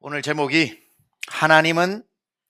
오늘 제목이 하나님은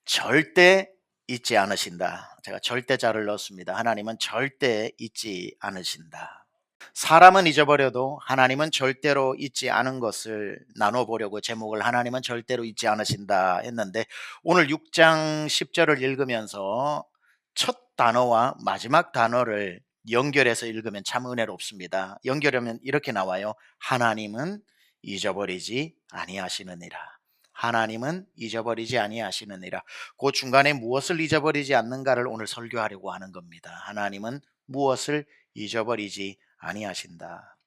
절대 잊지 않으신다. 제가 절대자를 넣었습니다. 하나님은 절대 잊지 않으신다. 사람은 잊어버려도 하나님은 절대로 잊지 않은 것을 나눠보려고 제목을 하나님은 절대로 잊지 않으신다 했는데, 오늘 6장 10절을 읽으면서 첫 단어와 마지막 단어를 연결해서 읽으면 참 은혜롭습니다. 연결하면 이렇게 나와요. 하나님은 잊어버리지 아니하시느니라. 하나님은 잊어버리지 아니하시느니라. 그 중간에 무엇을 잊어버리지 않는가를 오늘 설교하려고 하는 겁니다. 하나님은 무엇을 잊어버리지 아니하신다.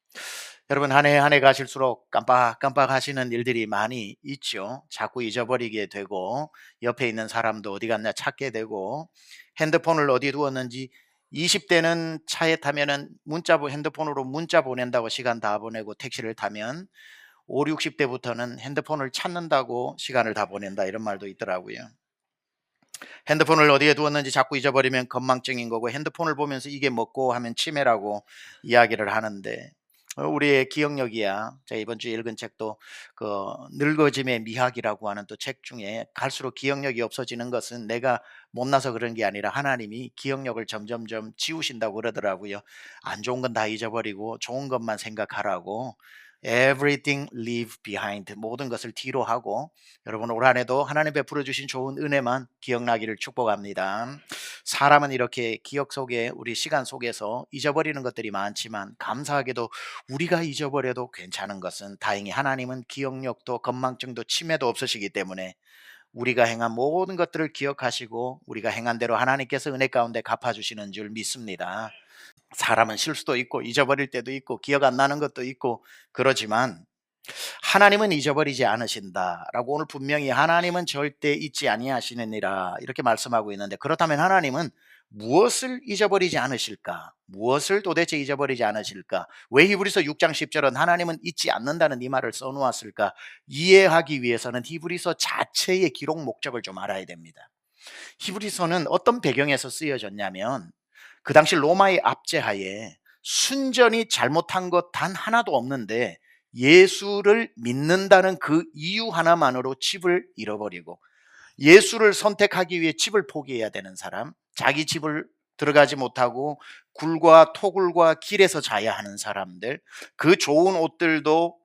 여러분, 한 해 가실수록 깜빡깜빡 하시는 일들이 많이 있죠. 자꾸 잊어버리게 되고, 옆에 있는 사람도 어디 갔나 찾게 되고, 핸드폰을 어디 두었는지 20대는 차에 타면은 핸드폰으로 문자 보낸다고 시간 다 보내고, 택시를 타면 5, 60대부터는 핸드폰을 찾는다고 시간을 다 보낸다, 이런 말도 있더라고요. 핸드폰을 어디에 두었는지 자꾸 잊어버리면 건망증인 거고, 핸드폰을 보면서 이게 뭐고 하면 치매라고 이야기를 하는데, 우리의 기억력이야. 제가 이번 주에 읽은 책도 늙어짐의 미학이라고 하는 또 책 중에, 갈수록 기억력이 없어지는 것은 내가 못나서 그런 게 아니라 하나님이 기억력을 점점점 지우신다고 그러더라고요. 안 좋은 건 다 잊어버리고 좋은 것만 생각하라고. Everything leave behind, 모든 것을 뒤로 하고, 여러분 올 한해도 하나님 베풀어 주신 좋은 은혜만 기억나기를 축복합니다. 사람은 이렇게 기억 속에, 우리 시간 속에서 잊어버리는 것들이 많지만, 감사하게도 우리가 잊어버려도 괜찮은 것은, 다행히 하나님은 기억력도 건망증도 치매도 없으시기 때문에 우리가 행한 모든 것들을 기억하시고 우리가 행한 대로 하나님께서 은혜 가운데 갚아주시는 줄 믿습니다. 사람은 실수도 있고 잊어버릴 때도 있고 기억 안 나는 것도 있고 그러지만, 하나님은 잊어버리지 않으신다라고 오늘 분명히 하나님은 절대 잊지 아니하시느니라 이렇게 말씀하고 있는데, 그렇다면 하나님은 무엇을 잊어버리지 않으실까? 무엇을 도대체 잊어버리지 않으실까? 왜 히브리서 6장 10절은 하나님은 잊지 않는다는 이 말을 써놓았을까? 이해하기 위해서는 히브리서 자체의 기록 목적을 좀 알아야 됩니다. 히브리서는 어떤 배경에서 쓰여졌냐면, 그 당시 로마의 압제하에 순전히 잘못한 것 단 하나도 없는데 예수를 믿는다는 그 이유 하나만으로 집을 잃어버리고, 예수를 선택하기 위해 집을 포기해야 되는 사람, 자기 집을 들어가지 못하고 굴과 토굴과 길에서 자야 하는 사람들, 그 좋은 옷들도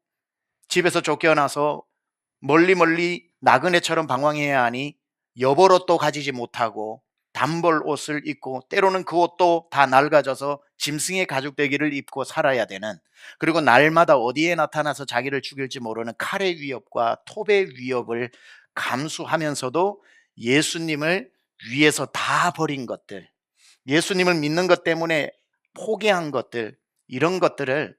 집에서 쫓겨나서 멀리 나그네처럼 방황해야 하니 여벌옷도 가지지 못하고 단벌 옷을 입고, 때로는 그 옷도 다 낡아져서 짐승의 가죽대기를 입고 살아야 되는, 그리고 날마다 어디에 나타나서 자기를 죽일지 모르는 칼의 위협과 톱의 위협을 감수하면서도 예수님을 위해서 다 버린 것들, 예수님을 믿는 것 때문에 포기한 것들, 이런 것들을,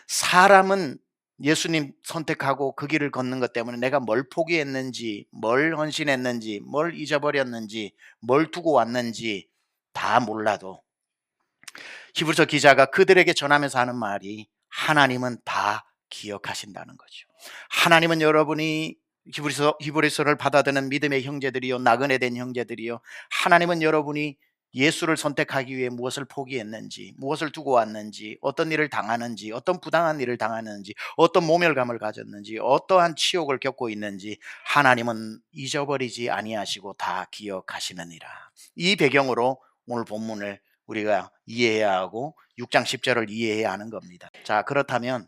사람은 예수님 선택하고 그 길을 걷는 것 때문에 내가 뭘 포기했는지, 뭘 헌신했는지, 뭘 잊어버렸는지, 뭘 두고 왔는지 다 몰라도, 히브리서 기자가 그들에게 전하면서 하는 말이, 하나님은 다 기억하신다는 거죠. 하나님은 여러분이 히브리서를 받아드는 믿음의 형제들이요, 나그네 된 형제들이요, 하나님은 여러분이 예수를 선택하기 위해 무엇을 포기했는지, 무엇을 두고 왔는지, 어떤 일을 당하는지, 어떤 부당한 일을 당하는지, 어떤 모멸감을 가졌는지, 어떠한 치욕을 겪고 있는지 하나님은 잊어버리지 아니하시고 다 기억하시느니라. 이 배경으로 오늘 본문을 우리가 이해해야 하고 6장 10절을 이해해야 하는 겁니다. 자, 그렇다면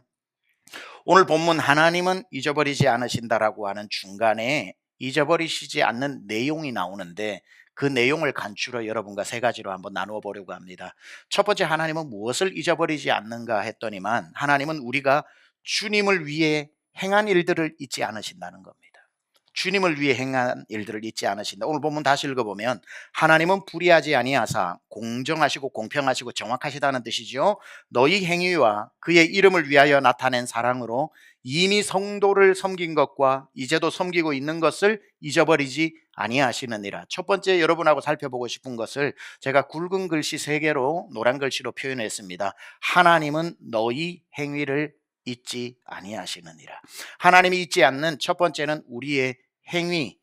오늘 본문 하나님은 잊어버리지 않으신다라고 하는 중간에 잊어버리시지 않는 내용이 나오는데, 그 내용을 간추려 여러분과 세 가지로 한번 나누어 보려고 합니다. 첫 번째, 하나님은 무엇을 잊어버리지 않는가 했더니만, 하나님은 우리가 주님을 위해 행한 일들을 잊지 않으신다는 겁니다. 주님을 위해 행한 일들을 잊지 않으신다. 오늘 본문 다시 읽어보면, 하나님은 불의하지 아니하사 공정하시고 공평하시고 정확하시다는 뜻이죠. 너희 행위와 그의 이름을 위하여 나타낸 사랑으로 이미 성도를 섬긴 것과 이제도 섬기고 있는 것을 잊어버리지 아니하시느니라. 첫 번째, 여러분하고 살펴보고 싶은 것을 제가 굵은 글씨 3개로 노란 글씨로 표현했습니다. 하나님은 너희 행위를 잊지 아니하시느니라. 하나님이 잊지 않는 첫 번째는 우리의 행위,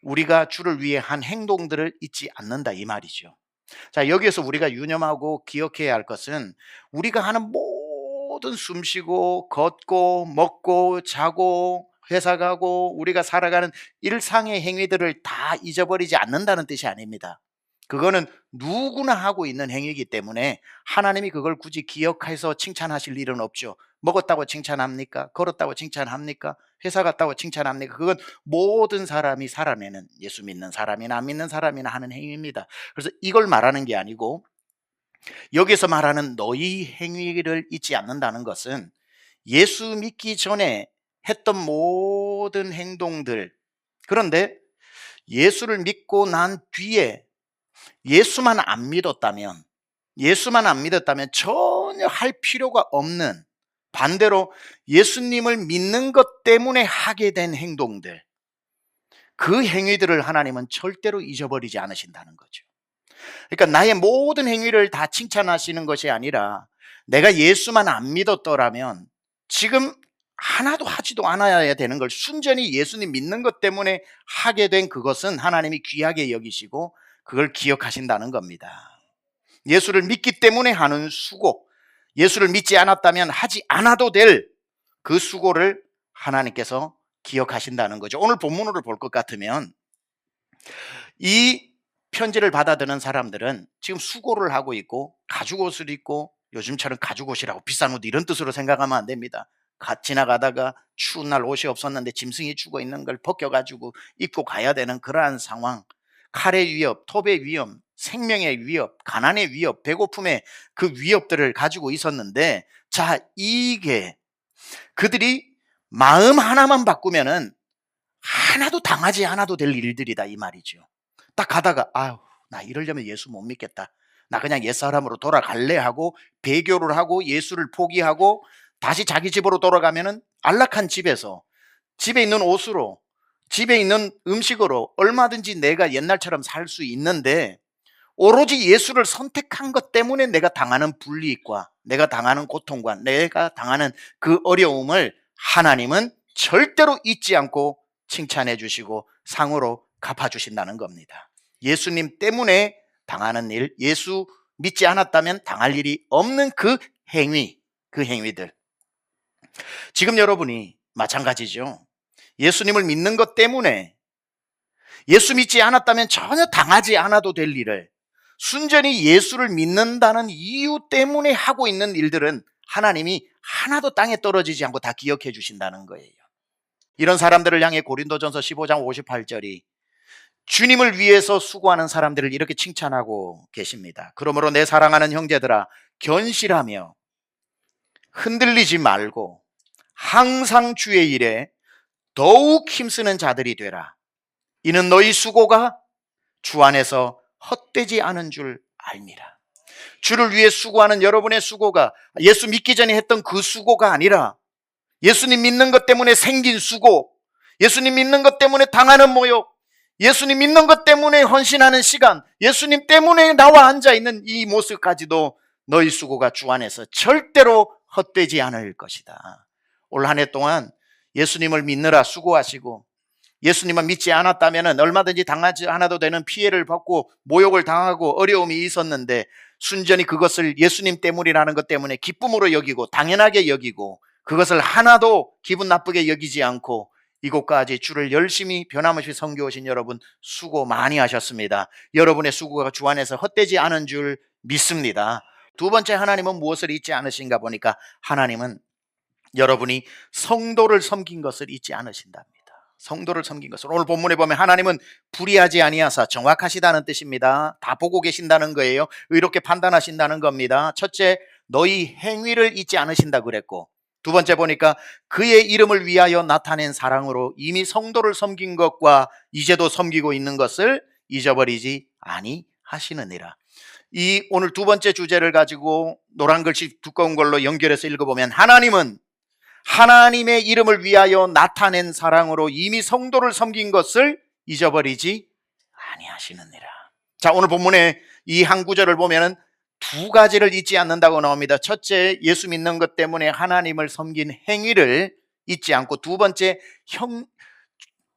우리가 주를 위해 한 행동들을 잊지 않는다, 이 말이죠. 자, 여기에서 우리가 유념하고 기억해야 할 것은, 우리가 하는 모든 숨쉬고 걷고 먹고 자고 회사 가고 우리가 살아가는 일상의 행위들을 다 잊어버리지 않는다는 뜻이 아닙니다. 그거는 누구나 하고 있는 행위이기 때문에 하나님이 그걸 굳이 기억해서 칭찬하실 일은 없죠. 먹었다고 칭찬합니까? 걸었다고 칭찬합니까? 회사 갔다고 칭찬합니까? 그건 모든 사람이 살아내는, 예수 믿는 사람이나 안 믿는 사람이나 하는 행위입니다. 그래서 이걸 말하는 게 아니고, 여기서 말하는 너희 행위를 잊지 않는다는 것은 예수 믿기 전에 했던 모든 행동들, 그런데 예수를 믿고 난 뒤에 예수만 안 믿었다면 전혀 할 필요가 없는, 반대로 예수님을 믿는 것 때문에 하게 된 행동들, 그 행위들을 하나님은 절대로 잊어버리지 않으신다는 거죠. 그러니까 나의 모든 행위를 다 칭찬하시는 것이 아니라, 내가 예수만 안 믿었더라면 지금 하나도 하지도 않아야 되는 걸 순전히 예수님 믿는 것 때문에 하게 된 그것은 하나님이 귀하게 여기시고 그걸 기억하신다는 겁니다. 예수를 믿기 때문에 하는 수고, 예수를 믿지 않았다면 하지 않아도 될 그 수고를 하나님께서 기억하신다는 거죠. 오늘 본문으로 볼 것 같으면 이 편지를 받아드는 사람들은 지금 수고를 하고 있고 가죽옷을 입고, 요즘처럼 가죽옷이라고 비싼 옷 이런 뜻으로 생각하면 안 됩니다. 지나가다가 추운 날 옷이 없었는데 짐승이 죽어 있는 걸 벗겨가지고 입고 가야 되는 그러한 상황, 칼의 위협, 톱의 위협, 생명의 위협, 가난의 위협, 배고픔의 그 위협들을 가지고 있었는데, 자, 이게 그들이 마음 하나만 바꾸면은 하나도 당하지 않아도 될 일들이다 이 말이죠. 딱 가다가 아유, 나 이러려면 예수 못 믿겠다, 나 그냥 옛사람으로 돌아갈래 하고 배교를 하고 예수를 포기하고 다시 자기 집으로 돌아가면은 안락한 집에서 집에 있는 옷으로, 집에 있는 음식으로 얼마든지 내가 옛날처럼 살 수 있는데, 오로지 예수를 선택한 것 때문에 내가 당하는 불이익과 내가 당하는 고통과 내가 당하는 그 어려움을 하나님은 절대로 잊지 않고 칭찬해 주시고 상으로 갚아주신다는 겁니다. 예수님 때문에 당하는 일, 예수 믿지 않았다면 당할 일이 없는 그 행위들. 지금 여러분이 마찬가지죠. 예수님을 믿는 것 때문에, 예수 믿지 않았다면 전혀 당하지 않아도 될 일을 순전히 예수를 믿는다는 이유 때문에 하고 있는 일들은 하나님이 하나도 땅에 떨어지지 않고 다 기억해 주신다는 거예요. 이런 사람들을 향해 고린도전서 15장 58절이 주님을 위해서 수고하는 사람들을 이렇게 칭찬하고 계십니다. 그러므로 내 사랑하는 형제들아, 견실하며 흔들리지 말고 항상 주의 일에 더욱 힘쓰는 자들이 되라. 이는 너희 수고가 주 안에서 헛되지 않은 줄 알미라. 주를 위해 수고하는 여러분의 수고가 예수 믿기 전에 했던 그 수고가 아니라 예수님 믿는 것 때문에 생긴 수고, 예수님 믿는 것 때문에 당하는 모욕, 예수님 믿는 것 때문에 헌신하는 시간, 예수님 때문에 나와 앉아있는 이 모습까지도 너희 수고가 주 안에서 절대로 헛되지 않을 것이다. 올 한 해 동안 예수님을 믿느라 수고하시고, 예수님만 믿지 않았다면 얼마든지 당하지 않아도 되는 피해를 받고 모욕을 당하고 어려움이 있었는데, 순전히 그것을 예수님 때문이라는 것 때문에 기쁨으로 여기고 당연하게 여기고 그것을 하나도 기분 나쁘게 여기지 않고 이곳까지 주를 열심히 변함없이 섬겨오신 여러분, 수고 많이 하셨습니다. 여러분의 수고가 주 안에서 헛되지 않은 줄 믿습니다. 두 번째, 하나님은 무엇을 잊지 않으신가 보니까 하나님은 여러분이 성도를 섬긴 것을 잊지 않으신답니다. 성도를 섬긴 것을, 오늘 본문에 보면 하나님은 불의하지 아니하사, 정확하시다는 뜻입니다. 다 보고 계신다는 거예요. 의롭게 판단하신다는 겁니다. 첫째, 너희 행위를 잊지 않으신다 그랬고, 두 번째 보니까 그의 이름을 위하여 나타낸 사랑으로 이미 성도를 섬긴 것과 이제도 섬기고 있는 것을 잊어버리지 아니하시느니라. 이 오늘 두 번째 주제를 가지고 노란 글씨 두꺼운 걸로 연결해서 읽어보면, 하나님은 하나님의 이름을 위하여 나타낸 사랑으로 이미 성도를 섬긴 것을 잊어버리지 아니하시느니라. 자, 오늘 본문에 이 한 구절을 보면은 두 가지를 잊지 않는다고 나옵니다. 첫째, 예수 믿는 것 때문에 하나님을 섬긴 행위를 잊지 않고, 두 번째,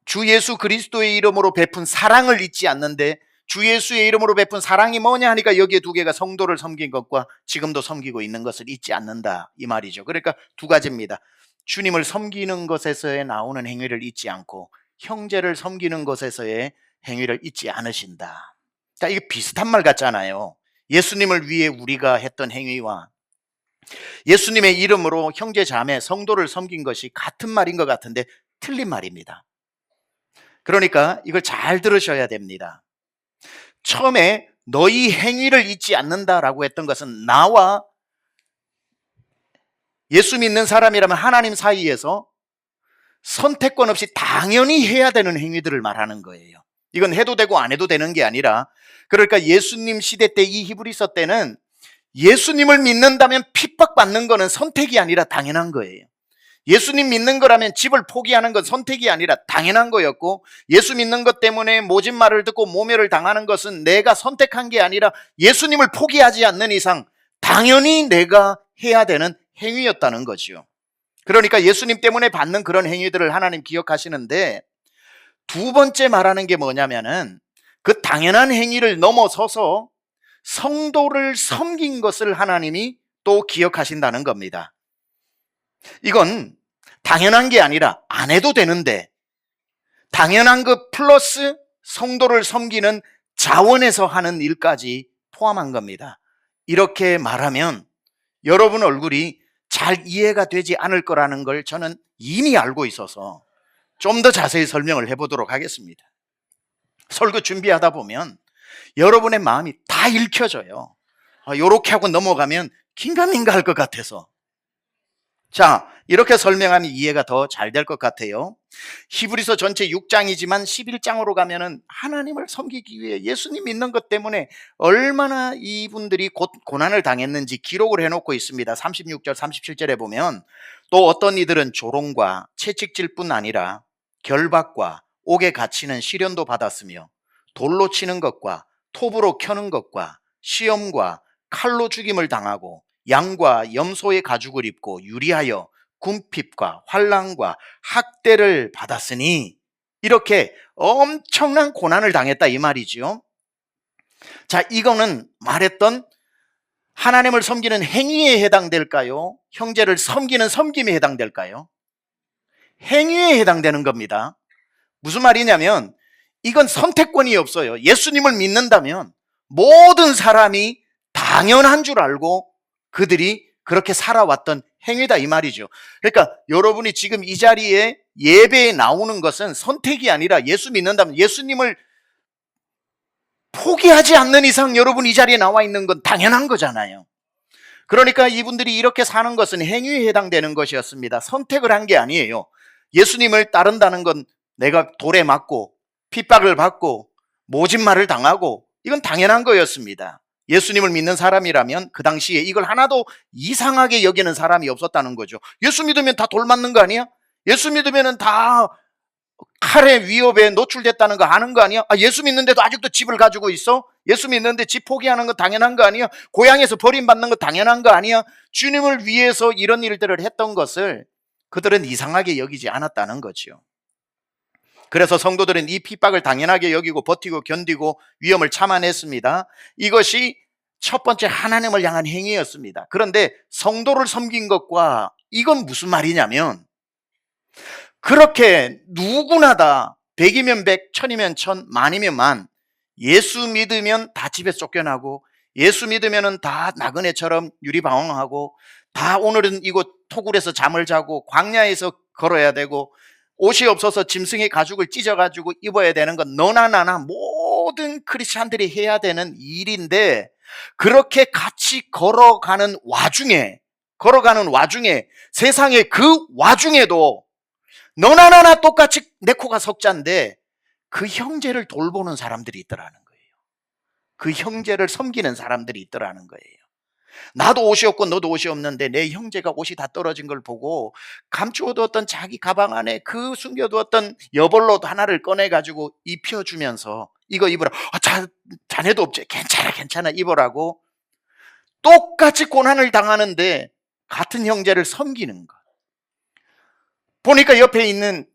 주 예수 그리스도의 이름으로 베푼 사랑을 잊지 않는데, 주 예수의 이름으로 베푼 사랑이 뭐냐 하니까 여기에 두 개가 성도를 섬긴 것과 지금도 섬기고 있는 것을 잊지 않는다 이 말이죠. 그러니까 두 가지입니다. 주님을 섬기는 것에서의 나오는 행위를 잊지 않고 형제를 섬기는 것에서의 행위를 잊지 않으신다. 자, 이게 비슷한 말 같잖아요. 예수님을 위해 우리가 했던 행위와 예수님의 이름으로 형제 자매 성도를 섬긴 것이 같은 말인 것 같은데 틀린 말입니다. 그러니까 이걸 잘 들으셔야 됩니다. 처음에 너희 행위를 잊지 않는다라고 했던 것은 나와 예수 믿는 사람이라면 하나님 사이에서 선택권 없이 당연히 해야 되는 행위들을 말하는 거예요. 이건 해도 되고 안 해도 되는 게 아니라, 그러니까 예수님 시대 때 이 히브리서 때는 예수님을 믿는다면 핍박받는 거는 선택이 아니라 당연한 거예요. 예수님 믿는 거라면 집을 포기하는 건 선택이 아니라 당연한 거였고, 예수 믿는 것 때문에 모진 말을 듣고 모멸을 당하는 것은 내가 선택한 게 아니라 예수님을 포기하지 않는 이상 당연히 내가 해야 되는 행위였다는 거죠. 그러니까 예수님 때문에 받는 그런 행위들을 하나님 기억하시는데, 두 번째 말하는 게 뭐냐면은 그 당연한 행위를 넘어서서 성도를 섬긴 것을 하나님이 또 기억하신다는 겁니다. 이건 당연한 게 아니라 안 해도 되는데 당연한 그 플러스 성도를 섬기는 자원에서 하는 일까지 포함한 겁니다. 이렇게 말하면 여러분 얼굴이 잘 이해가 되지 않을 거라는 걸 저는 이미 알고 있어서 좀 더 자세히 설명을 해보도록 하겠습니다. 설교 준비하다 보면 여러분의 마음이 다 읽혀져요. 요렇게 하고 넘어가면 긴가민가 할 것 같아서. 자, 이렇게 설명하면 이해가 더 잘 될 것 같아요. 히브리서 전체 6장이지만 11장으로 가면은 하나님을 섬기기 위해 예수님 믿는 것 때문에 얼마나 이분들이 고난을 당했는지 기록을 해놓고 있습니다. 36절 37절에 보면 또 어떤 이들은 조롱과 채찍질뿐 아니라 결박과 옥에 갇히는 시련도 받았으며 돌로 치는 것과 톱으로 켜는 것과 시험과 칼로 죽임을 당하고 양과 염소의 가죽을 입고 유리하여 궁핍과 환난과 학대를 받았으니, 이렇게 엄청난 고난을 당했다 이 말이지요. 자, 이거는 말했던 하나님을 섬기는 행위에 해당될까요? 형제를 섬기는 섬김에 해당될까요? 행위에 해당되는 겁니다. 무슨 말이냐면 이건 선택권이 없어요. 예수님을 믿는다면 모든 사람이 당연한 줄 알고 그들이 그렇게 살아왔던 행위다 이 말이죠. 그러니까 여러분이 지금 이 자리에 예배에 나오는 것은 선택이 아니라 예수 믿는다면 예수님을 포기하지 않는 이상 여러분 이 자리에 나와 있는 건 당연한 거잖아요. 그러니까 이분들이 이렇게 사는 것은 행위에 해당되는 것이었습니다. 선택을 한 게 아니에요. 예수님을 따른다는 건 내가 돌에 맞고 핍박을 받고 모진 말을 당하고 이건 당연한 거였습니다. 예수님을 믿는 사람이라면 그 당시에 이걸 하나도 이상하게 여기는 사람이 없었다는 거죠. 예수 믿으면 다 돌 맞는 거 아니야? 예수 믿으면 다 칼의 위협에 노출됐다는 거 아는 거 아니야? 예수 믿는데도 아직도 집을 가지고 있어? 예수 믿는데 집 포기하는 거 당연한 거 아니야? 고향에서 버림받는 거 당연한 거 아니야? 주님을 위해서 이런 일들을 했던 것을 그들은 이상하게 여기지 않았다는 거죠. 그래서 성도들은 이 핍박을 당연하게 여기고 버티고 견디고 위험을 참아냈습니다. 이것이 첫 번째 하나님을 향한 행위였습니다. 그런데 성도를 섬긴 것과 이건 무슨 말이냐면, 그렇게 누구나 다 100이면 100, 1000이면 1000, 만이면 만, 예수 믿으면 다 집에 쫓겨나고 예수 믿으면 다 나그네처럼 유리방황하고 다 오늘은 이곳 토굴에서 잠을 자고 광야에서 걸어야 되고 옷이 없어서 짐승의 가죽을 찢어가지고 입어야 되는 건 너나 나나 모든 크리스찬들이 해야 되는 일인데, 그렇게 같이 걸어가는 와중에 세상의 그 와중에도 너나 나나 똑같이 내 코가 석자인데 그 형제를 돌보는 사람들이 있더라는 거예요. 그 형제를 섬기는 사람들이 있더라는 거예요. 나도 옷이 없고 너도 옷이 없는데 내 형제가 옷이 다 떨어진 걸 보고 감추어두었던 자기 가방 안에 그 숨겨두었던 여벌옷 하나를 꺼내가지고 입혀주면서 이거 입으라. 자네도 없지? 괜찮아 입으라고. 똑같이 고난을 당하는데 같은 형제를 섬기는 것. 보니까 옆에 있는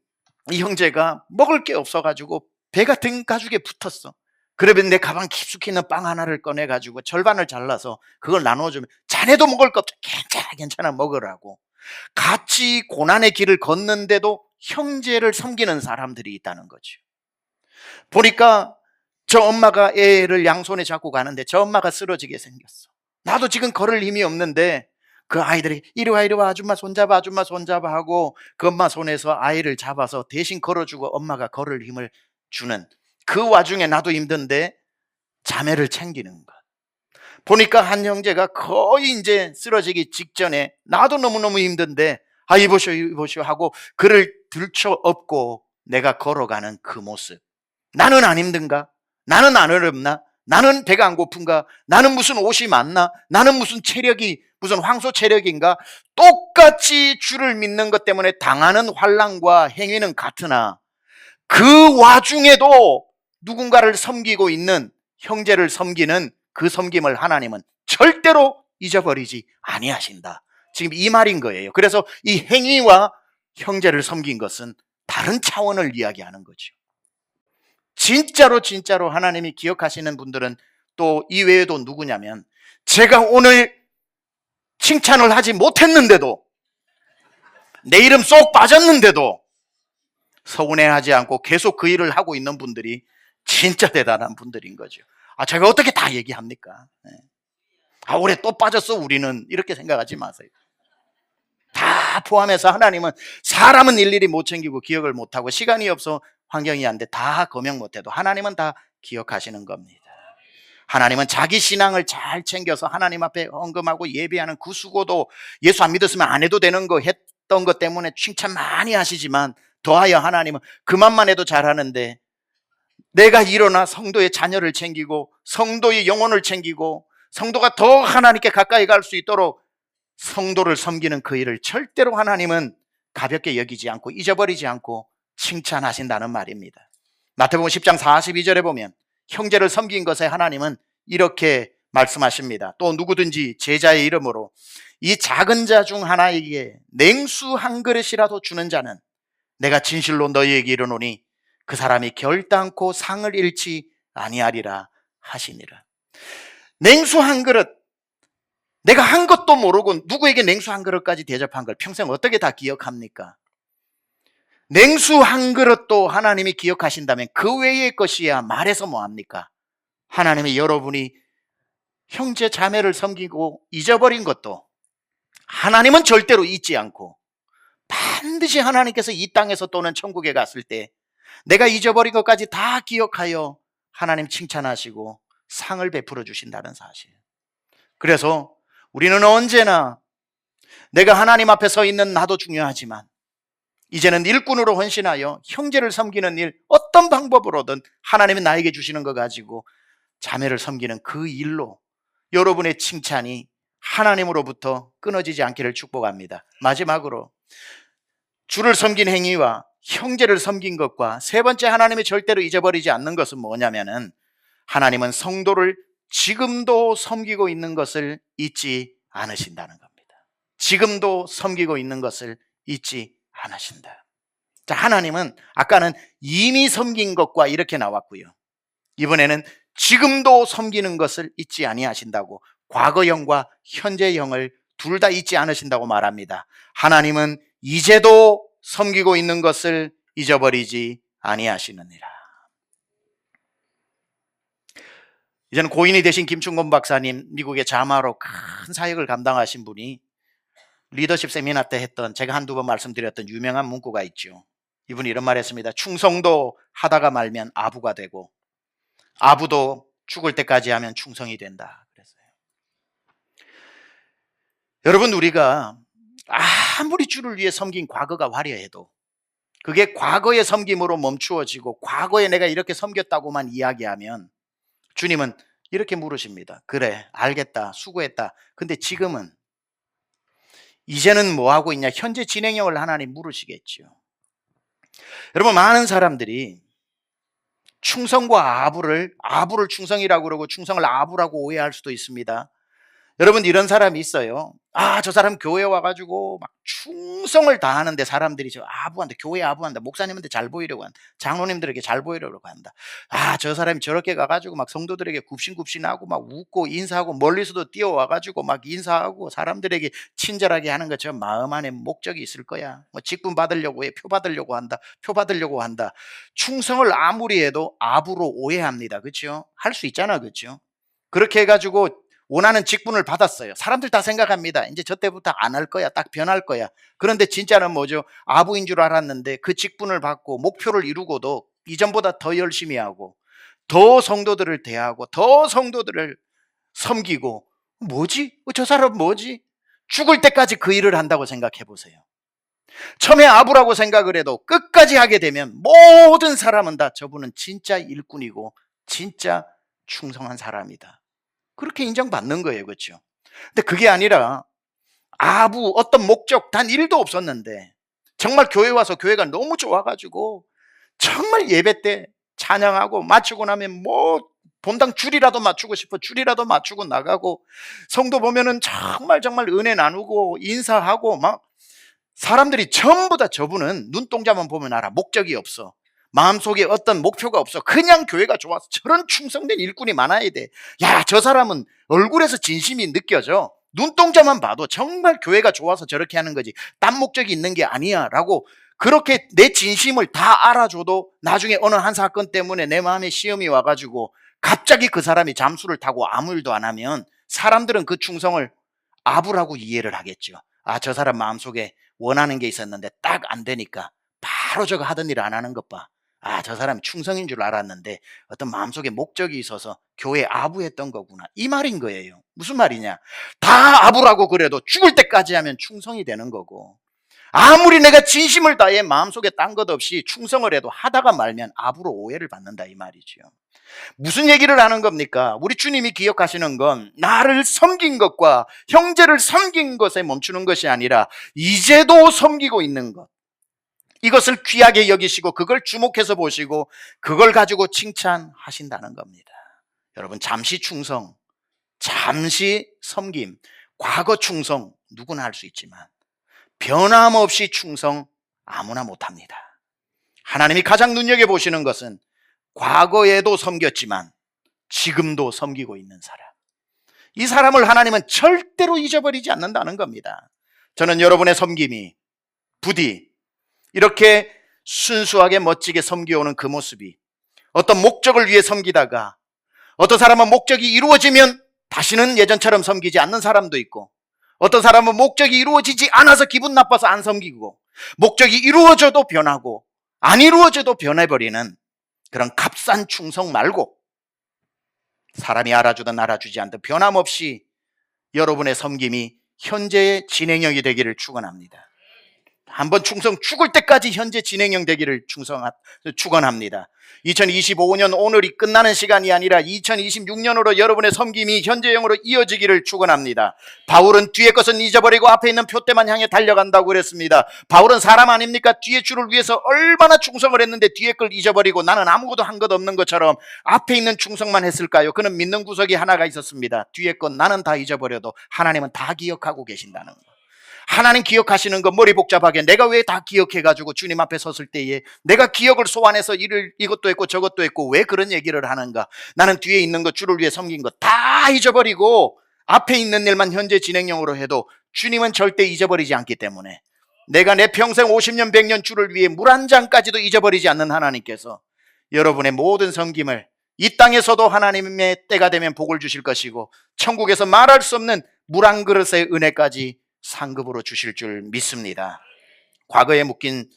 이 형제가 먹을 게 없어가지고 배가 등 가죽에 붙었어. 그러면 내 가방 깊숙이 있는 빵 하나를 꺼내가지고 절반을 잘라서 그걸 나눠주면 자네도 먹을 거 없죠. 괜찮아, 괜찮아, 먹으라고. 같이 고난의 길을 걷는데도 형제를 섬기는 사람들이 있다는 거죠. 보니까 저 엄마가 애를 양손에 잡고 가는데 저 엄마가 쓰러지게 생겼어. 나도 지금 걸을 힘이 없는데 그 아이들이 이리 와 이리 와, 아줌마 손잡아, 아줌마 손잡아 하고 그 엄마 손에서 아이를 잡아서 대신 걸어주고 엄마가 걸을 힘을 주는 그 와중에 나도 힘든데 자매를 챙기는 것. 보니까 한 형제가 거의 이제 쓰러지기 직전에 나도 너무너무 힘든데 아, 이보시오 이보시오 하고 그를 들쳐 업고 내가 걸어가는 그 모습. 나는 안 힘든가? 나는 안 어렵나? 나는 배가 안 고픈가? 나는 무슨 옷이 많나? 나는 무슨 체력이 무슨 황소 체력인가? 똑같이 주를 믿는 것 때문에 당하는 환난과 행위는 같으나 그 와중에도 누군가를 섬기고 있는 형제를 섬기는 그 섬김을 하나님은 절대로 잊어버리지 아니하신다. 지금 이 말인 거예요. 그래서 이 행위와 형제를 섬긴 것은 다른 차원을 이야기하는 거죠. 진짜로 하나님이 기억하시는 분들은 또 이외에도 누구냐면 제가 오늘 칭찬을 하지 못했는데도 내 이름 쏙 빠졌는데도 서운해하지 않고 계속 그 일을 하고 있는 분들이 진짜 대단한 분들인 거죠. 아, 제가 어떻게 다 얘기합니까? 아, 올해 또 빠졌어 우리는 이렇게 생각하지 마세요. 다 포함해서 하나님은 사람은 일일이 못 챙기고 기억을 못하고 시간이 없어 환경이 안 돼 다 거명 못해도 하나님은 다 기억하시는 겁니다. 하나님은 자기 신앙을 잘 챙겨서 하나님 앞에 헌금하고 예배하는 그 수고도 예수 안 믿었으면 안 해도 되는 거 했던 것 때문에 칭찬 많이 하시지만 더하여 하나님은 그만만 해도 잘하는데 내가 일어나 성도의 자녀를 챙기고 성도의 영혼을 챙기고 성도가 더 하나님께 가까이 갈 수 있도록 성도를 섬기는 그 일을 절대로 하나님은 가볍게 여기지 않고 잊어버리지 않고 칭찬하신다는 말입니다. 마태복음 10장 42절에 보면 형제를 섬긴 것에 하나님은 이렇게 말씀하십니다. 또 누구든지 제자의 이름으로 이 작은 자 중 하나에게 냉수 한 그릇이라도 주는 자는 내가 진실로 너희에게 이르노니 그 사람이 결단코 상을 잃지 아니하리라 하시니라. 냉수 한 그릇, 내가 한 것도 모르고 누구에게 냉수 한 그릇까지 대접한 걸 평생 어떻게 다 기억합니까? 냉수 한 그릇도 하나님이 기억하신다면 그 외의 것이야 말해서 뭐합니까? 하나님이 여러분이 형제 자매를 섬기고 잊어버린 것도 하나님은 절대로 잊지 않고 반드시 하나님께서 이 땅에서 또는 천국에 갔을 때 내가 잊어버린 것까지 다 기억하여 하나님 칭찬하시고 상을 베풀어 주신다는 사실. 그래서 우리는 언제나 내가 하나님 앞에 서 있는 나도 중요하지만 이제는 일꾼으로 헌신하여 형제를 섬기는 일 어떤 방법으로든 하나님이 나에게 주시는 거 가지고 자매를 섬기는 그 일로 여러분의 칭찬이 하나님으로부터 끊어지지 않기를 축복합니다. 마지막으로 주를 섬긴 행위와 형제를 섬긴 것과 세 번째 하나님이 절대로 잊어버리지 않는 것은 뭐냐면은 하나님은 성도를 지금도 섬기고 있는 것을 잊지 않으신다는 겁니다. 지금도 섬기고 있는 것을 잊지 않으신다. 자, 하나님은 아까는 이미 섬긴 것과 이렇게 나왔고요. 이번에는 지금도 섬기는 것을 잊지 아니하신다고 과거형과 현재형을 둘 다 잊지 않으신다고 말합니다. 하나님은 이제도 섬기고 있는 것을 잊어버리지 아니하시느니라. 이제는 고인이 되신 김충곤 박사님, 미국의 자마로 큰 사역을 감당하신 분이 리더십 세미나 때 했던 제가 한두 번 말씀드렸던 유명한 문구가 있죠. 이분이 이런 말 했습니다. 충성도 하다가 말면 아부가 되고 아부도 죽을 때까지 하면 충성이 된다 그랬어요. 여러분, 우리가 아무리 주를 위해 섬긴 과거가 화려해도 그게 과거의 섬김으로 멈추어지고 과거에 내가 이렇게 섬겼다고만 이야기하면 주님은 이렇게 물으십니다. 그래, 알겠다, 수고했다. 근데 지금은 이제는 뭐 하고 있냐? 현재 진행형을 하나님 물으시겠죠. 여러분, 많은 사람들이 충성과 아부를 충성이라고 그러고 충성을 아부라고 오해할 수도 있습니다. 여러분 이런 사람이 있어요. 저 사람 교회 와가지고 막 충성을 다하는데 사람들이 저 아부한다, 교회 아부한다, 목사님한테 잘 보이려고 한다, 장로님들에게 잘 보이려고 한다. 저 사람이 저렇게 가가지고 막 성도들에게 굽신굽신하고 막 웃고 인사하고 멀리서도 뛰어와가지고 막 인사하고 사람들에게 친절하게 하는 것, 저 마음 안에 목적이 있을 거야. 뭐 직분 받으려고 해, 표 받으려고 한다, 표 받으려고 한다. 충성을 아무리 해도 아부로 오해합니다. 그렇죠? 할 수 있잖아, 그렇죠? 그렇게 해가지고 원하는 직분을 받았어요. 사람들 다 생각합니다. 이제 저 때부터 안 할 거야. 딱 변할 거야. 그런데 진짜는 뭐죠? 아부인 줄 알았는데 그 직분을 받고 목표를 이루고도 이전보다 더 열심히 하고 더 성도들을 대하고 더 성도들을 섬기고, 뭐지? 저 사람 뭐지? 죽을 때까지 그 일을 한다고 생각해 보세요. 처음에 아부라고 생각을 해도 끝까지 하게 되면 모든 사람은 다 저분은 진짜 일꾼이고 진짜 충성한 사람이다, 그렇게 인정받는 거예요. 그렇죠? 근데 그게 아니라 아부, 어떤 목적 단 1도 없었는데 정말 교회 와서 교회가 너무 좋아가지고 정말 예배 때 찬양하고 마치고 나면 뭐 본당 줄이라도 맞추고 싶어 줄이라도 맞추고 나가고, 성도 보면은 정말 은혜 나누고 인사하고 막 사람들이 전부 다 저분은 눈동자만 보면 알아. 목적이 없어. 마음속에 어떤 목표가 없어. 그냥 교회가 좋아서. 저런 충성된 일꾼이 많아야 돼. 야, 저 사람은 얼굴에서 진심이 느껴져. 눈동자만 봐도 정말 교회가 좋아서 저렇게 하는 거지 딴 목적이 있는 게 아니야 라고, 그렇게 내 진심을 다 알아줘도 나중에 어느 한 사건 때문에 내 마음에 시험이 와가지고 갑자기 그 사람이 잠수를 타고 아무 일도 안 하면 사람들은 그 충성을 아부라고 이해를 하겠죠. 저 사람 마음속에 원하는 게 있었는데 딱 안 되니까 바로 저거 하던 일 안 하는 것 봐. 저 사람이 충성인 줄 알았는데 어떤 마음속에 목적이 있어서 교회에 아부했던 거구나, 이 말인 거예요. 무슨 말이냐? 다 아부라고 그래도 죽을 때까지 하면 충성이 되는 거고, 아무리 내가 진심을 다해 마음속에 딴 것 없이 충성을 해도 하다가 말면 아부로 오해를 받는다, 이 말이죠. 무슨 얘기를 하는 겁니까? 우리 주님이 기억하시는 건 나를 섬긴 것과 형제를 섬긴 것에 멈추는 것이 아니라 이제도 섬기고 있는 것, 이것을 귀하게 여기시고 그걸 주목해서 보시고 그걸 가지고 칭찬하신다는 겁니다. 여러분, 잠시 충성, 잠시 섬김, 과거 충성 누구나 할 수 있지만 변함없이 충성 아무나 못합니다. 하나님이 가장 눈여겨보시는 것은 과거에도 섬겼지만 지금도 섬기고 있는 사람, 이 사람을 하나님은 절대로 잊어버리지 않는다는 겁니다. 저는 여러분의 섬김이 부디 이렇게 순수하게 멋지게 섬겨오는 그 모습이, 어떤 목적을 위해 섬기다가 어떤 사람은 목적이 이루어지면 다시는 예전처럼 섬기지 않는 사람도 있고, 어떤 사람은 목적이 이루어지지 않아서 기분 나빠서 안 섬기고, 목적이 이루어져도 변하고 안 이루어져도 변해버리는 그런 값싼 충성 말고, 사람이 알아주든 알아주지 않든 변함없이 여러분의 섬김이 현재의 진행형이 되기를 축원합니다. 한번 충성, 죽을 때까지 현재 진행형 되기를 축원합니다. 2025년 오늘이 끝나는 시간이 아니라 2026년으로 여러분의 섬김이 현재형으로 이어지기를 축원합니다. 바울은 뒤에 것은 잊어버리고 앞에 있는 표대만 향해 달려간다고 그랬습니다. 바울은 사람 아닙니까? 뒤에 줄을 위해서 얼마나 충성을 했는데 뒤에 걸 잊어버리고 나는 아무것도 한 것 없는 것처럼 앞에 있는 충성만 했을까요? 그는 믿는 구석이 하나가 있었습니다. 뒤에 건 나는 다 잊어버려도 하나님은 다 기억하고 계신다는 거. 하나님 기억하시는 거 머리 복잡하게 내가 왜 다 기억해가지고 주님 앞에 섰을 때에 내가 기억을 소환해서 이것도 했고 저것도 했고 왜 그런 얘기를 하는가? 나는 뒤에 있는 거, 주를 위해 섬긴 거 다 잊어버리고 앞에 있는 일만 현재 진행형으로 해도 주님은 절대 잊어버리지 않기 때문에, 내가 내 평생 50년 100년 주를 위해 물 한 잔까지도 잊어버리지 않는 하나님께서 여러분의 모든 섬김을 이 땅에서도 하나님의 때가 되면 복을 주실 것이고 천국에서 말할 수 없는 물 한 그릇의 은혜까지 상급으로 주실 줄 믿습니다. 과거에 묶인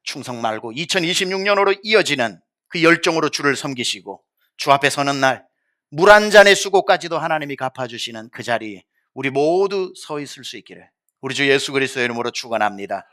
충성 말고 2026년으로 이어지는 그 열정으로 주를 섬기시고 주 앞에 서는 날 물 한 잔의 수고까지도 하나님이 갚아주시는 그 자리에 우리 모두 서 있을 수 있기를 우리 주 예수 그리스도의 이름으로 축원합니다.